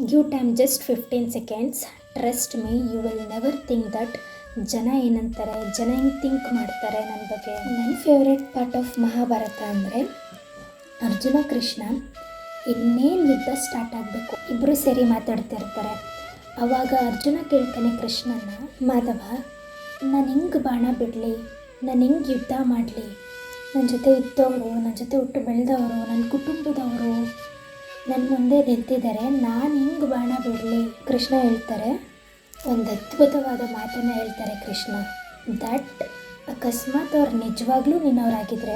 Give time just 15 seconds. Trust me, you will never think that ಜನ ಏನಂತಾರೆ, ಜನ ಹೆಂಗೆ ಥಿಂಕ್ ಮಾಡ್ತಾರೆ ನನ್ನ ಬಗ್ಗೆ. ನನ್ನ ಫೇವ್ರೆಟ್ ಪಾರ್ಟ್ ಆಫ್ ಮಹಾಭಾರತ ಅಂದರೆ ಅರ್ಜುನ ಕೃಷ್ಣ ಇನ್ನೇನು ಯುದ್ಧ ಸ್ಟಾರ್ಟ್ ಆಗಬೇಕು, ಇಬ್ಬರು ಸೇರಿ ಮಾತಾಡ್ತಿರ್ತಾರೆ. ಆವಾಗ ಅರ್ಜುನ ಕೇಳ್ತಾನೆ ಕೃಷ್ಣನ, ಮಾಧವ ನಾನು ಹೆಂಗೆ ಬಾಣ ಬಿಡಲಿ, ನಾನು ಹೆಂಗೆ ಯುದ್ಧ ಮಾಡಲಿ, ನನ್ನ ಜೊತೆ ಇದ್ದವರು, ನನ್ನ ಜೊತೆ ಹುಟ್ಟು ಬೆಳೆದವರು, ನನ್ನ ಕುಟುಂಬದವರು ನನ್ನ ಮುಂದೆ ನಿಂತಿದ್ದಾರೆ, ನಾನು ಹೆಂಗೆ ಬಾಣ ಬಿಡಲಿ. ಕೃಷ್ಣ ಹೇಳ್ತಾರೆ, ಒಂದು ಅದ್ಭುತವಾದ ಮಾತನ್ನು ಹೇಳ್ತಾರೆ ಕೃಷ್ಣ, ದಟ್ ಅಕಸ್ಮಾತ್ ಅವ್ರು ನಿಜವಾಗ್ಲೂ ನಿನ್ನವರಾಗಿದ್ದರೆ,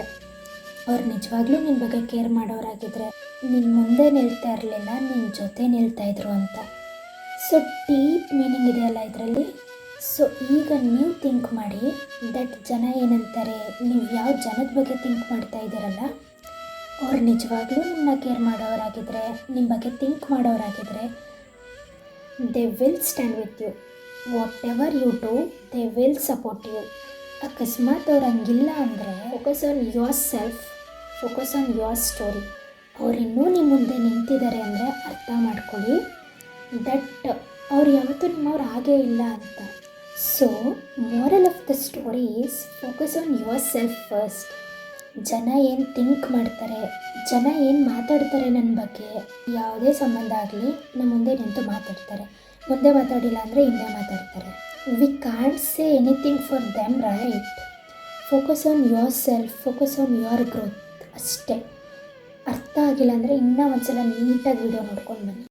ಅವ್ರು ನಿಜವಾಗ್ಲೂ ನಿನ್ನ ಬಗ್ಗೆ ಕೇರ್ ಮಾಡೋರಾಗಿದ್ದರೆ ನಿನ್ನ ಮುಂದೆ ನಿಲ್ತಾ ಇರಲಿಲ್ಲ, ನಿನ್ನ ಜೊತೆ ನಿಲ್ತಾಯಿದ್ರು ಅಂತ. ಸೊ ಡೀಪ್ ಮೀನಿಂಗ್ ಇದೆಯಲ್ಲ ಇದರಲ್ಲಿ. ಸೊ ಈಗ ನೀವು ಥಿಂಕ್ ಮಾಡಿ, ದಟ್ ಜನ ಏನಂತಾರೆ, ನೀವು ಯಾವ ಜನದ ಬಗ್ಗೆ ಥಿಂಕ್ ಮಾಡ್ತಾ ಇದ್ದೀರಲ್ಲ, ಅವ್ರು ನಿಜವಾಗ್ಲೂ ನಿಮ್ಮನ್ನ ಕೇರ್ ಮಾಡೋರಾಗಿದ್ದರೆ, ನಿಮ್ಮ ಬಗ್ಗೆ ಥಿಂಕ್ ಮಾಡೋರಾಗಿದ್ದರೆ, they will stand with you. Whatever you do, they will support you. ಅಕಸ್ಮಾತ್ ಅವ್ರು ಹಂಗಿಲ್ಲ ಅಂದರೆ focus on yourself, focus on your story. ಅವ್ರು ಇನ್ನೂ ನಿಮ್ಮ ಮುಂದೆ ನಿಂತಿದ್ದಾರೆ ಅಂದರೆ ಅರ್ಥ ಮಾಡ್ಕೊಳ್ಳಿ, ದಟ್ ಅವ್ರು ಯಾವತ್ತೂ ನಿಮ್ಮವ್ರು ಹಾಗೇ ಇಲ್ಲ ಅಂತ. So moral of the story is focus on your self first. ಜನ ಏನು ಥಿಂಕ್ ಮಾಡ್ತಾರೆ, ಜನ ಏನು ಮಾತಾಡ್ತಾರೆ ನನ್ನ ಬಗ್ಗೆ, ಯಾವುದೇ ಸಂಬಂಧ ಆಗಲಿ ನಮ್ಮ ಮುಂದೆ ನಿಂತು ಮಾತಾಡ್ತಾರೆ, ಮುಂದೆ ಮಾತಾಡಿಲ್ಲ ಅಂದರೆ ಹಿಂದೆ ಮಾತಾಡ್ತಾರೆ. We can't say anything for them, right? Focus on yourself, focus on your growth ಅಷ್ಟೇ. ಅರ್ಥ ಆಗಿಲ್ಲ ಅಂದರೆ ಇನ್ನೂ ಒಂದ್ಸಲ ನೀಟಾಗಿ ವಿಡಿಯೋ ನೋಡ್ಕೊಂಡು ಬನ್ನಿ.